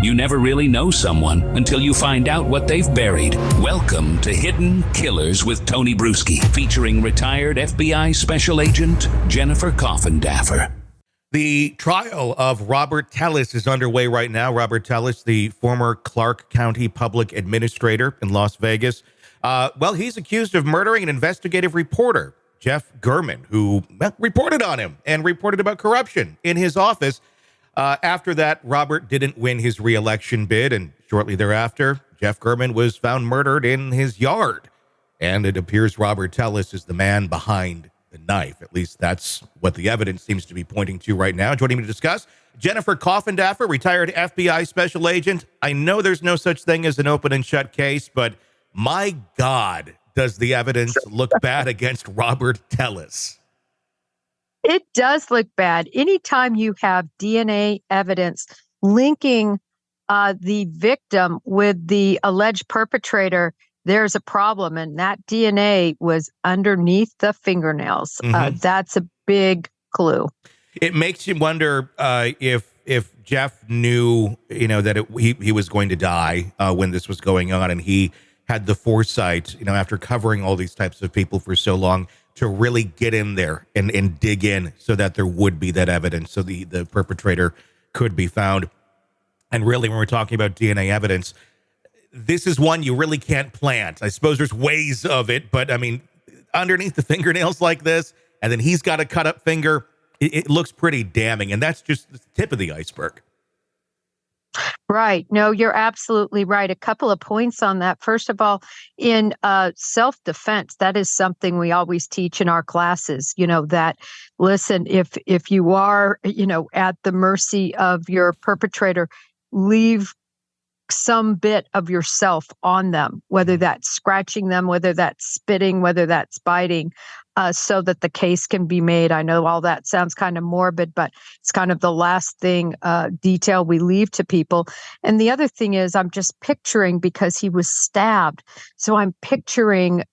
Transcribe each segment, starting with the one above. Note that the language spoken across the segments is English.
You never really know someone until you find out what they've buried. Welcome to Hidden Killers with Tony Brueski, featuring retired FBI Special Agent Jennifer Coffindaffer. The trial of Robert Tellis is underway right now. Robert Tellis, the former Clark County Public Administrator in Las Vegas. He's accused of murdering an investigative reporter, Jeff German, who reported on him and reported about corruption in his office. After that, Robert didn't win his re-election bid, and shortly thereafter, Jeff German was found murdered in his yard. And it appears Robert Tellis is the man behind the knife. At least that's what the evidence seems to be pointing to right now. Joining me to discuss, Jennifer Coffindaffer, retired FBI Special Agent. I know there's no such thing as an open and shut case, but my God, does the evidence look bad against Robert Tellis? It does look bad. Anytime you have DNA evidence linking the victim with the alleged perpetrator, there's a problem. And that DNA was underneath the fingernails. That's a big clue. It makes you wonder if Jeff knew, that he was going to die when this was going on, and he had the foresight, after covering all these types of people for so long, to really get in there and dig in so that there would be that evidence, so the perpetrator could be found. And really, when we're talking about DNA evidence, this is one you really can't plant. I suppose there's ways of it, but I mean, underneath the fingernails like this, and then he's got a cut up finger, it looks pretty damning. And that's just the tip of the iceberg. Right. No, you're absolutely right. A couple of points on that. First of all, in self-defense, that is something we always teach in our classes, that, listen, if you are, at the mercy of your perpetrator, leave some bit of yourself on them, whether that's scratching them, whether that's spitting, whether that's biting, so that the case can be made. I know all that sounds kind of morbid, but it's kind of the last thing, detail we leave to people. And the other thing is, I'm just picturing, because he was stabbed, so I'm picturing,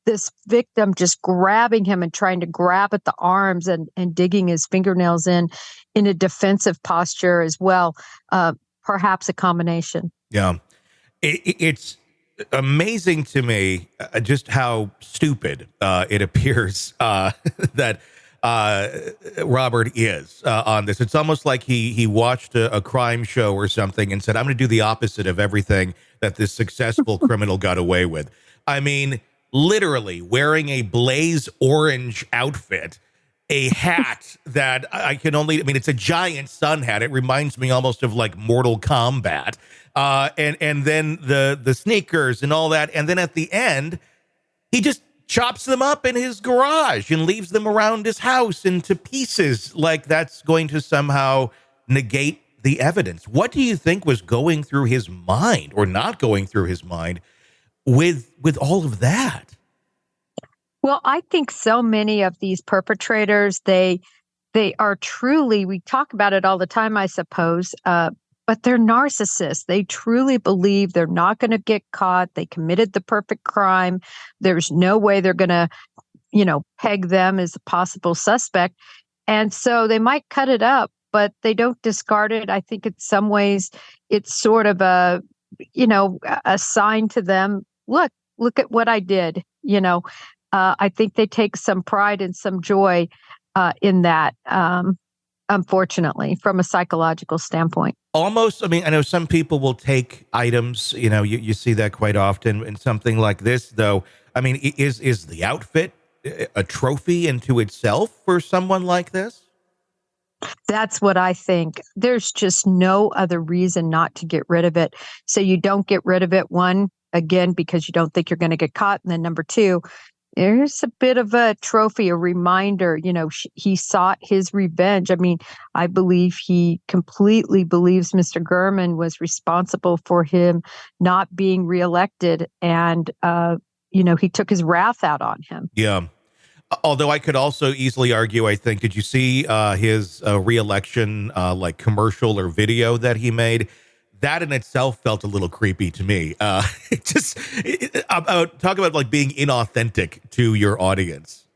this victim just grabbing him and trying to grab at the arms and digging his fingernails in a defensive posture as well. Perhaps a combination. Yeah. It's amazing to me just how stupid it appears that Robert is on this. It's almost like he watched a crime show or something and said, I'm going to do the opposite of everything that this successful criminal got away with. I mean, literally wearing a blaze orange outfit, a hat that it's a giant sun hat. It reminds me almost of like Mortal Kombat. And then the sneakers and all that. And then at the end, he just chops them up in his garage and leaves them around his house into pieces, like that's going to somehow negate the evidence. What do you think was going through his mind, or not going through his mind, with all of that? Well, I think so many of these perpetrators, they are truly, we talk about it all the time, I suppose, but they're narcissists. They truly believe they're not going to get caught. They committed the perfect crime. There's no way they're going to, peg them as a possible suspect. And so they might cut it up, but they don't discard it. I think in some ways it's sort of a sign to them, look at what I did, I think they take some pride and some joy in that, unfortunately, from a psychological standpoint. Almost, I know some people will take items, you see that quite often in something like this, though. Is the outfit a trophy into itself for someone like this? That's what I think. There's just no other reason not to get rid of it. So you don't get rid of it, one, again, because you don't think you're going to get caught. And then number two, there's a bit of a trophy, a reminder, he sought his revenge. I believe he completely believes Mr. German was responsible for him not being reelected. And, he took his wrath out on him. Yeah. Although I could also easily argue, I think, did you see his reelection commercial or video that he made? That in itself felt a little creepy to me. Talk about being inauthentic to your audience.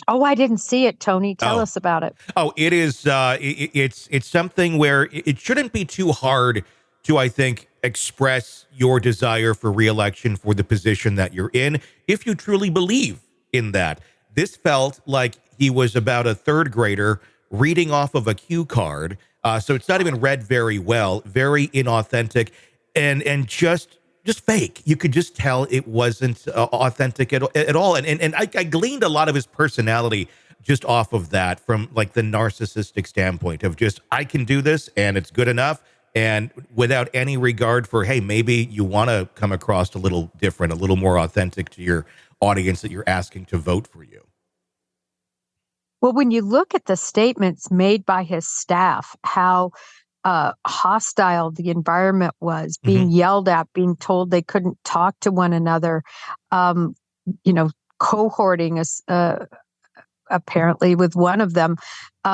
Oh, I didn't see it, Tony. Tell Oh. us about it. Oh, it is. It's something where it shouldn't be too hard to, I think, express your desire for reelection for the position that you're in, if you truly believe in that. This felt like he was about a third grader reading off of a cue card, so it's not even read very well, very inauthentic, and just fake. You could just tell it wasn't authentic at all. And I gleaned a lot of his personality just off of that, from like the narcissistic standpoint of just, I can do this and it's good enough. And without any regard for, hey, maybe you want to come across a little different, a little more authentic to your audience that you're asking to vote for you. Well, when you look at the statements made by his staff, how hostile the environment was, being yelled at, being told they couldn't talk to one another, cohorting us, apparently with one of them.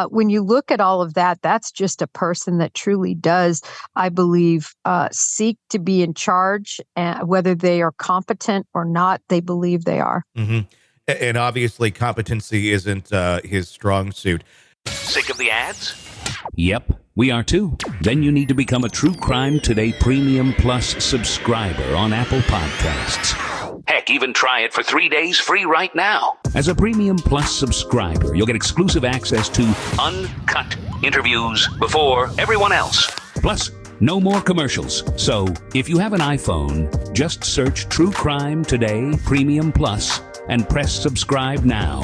When you look at all of that, that's just a person that truly does, I believe, seek to be in charge, whether they are competent or not, they believe they are. And obviously competency isn't his strong suit. Sick of the ads? Yep, we are too. Then you need to become a True Crime Today Premium Plus subscriber on Apple Podcasts. Heck, even try it for 3 days free right now. As a Premium Plus subscriber, you'll get exclusive access to uncut interviews before everyone else. Plus, no more commercials. So, if you have an iPhone, just search True Crime Today Premium Plus and press subscribe now.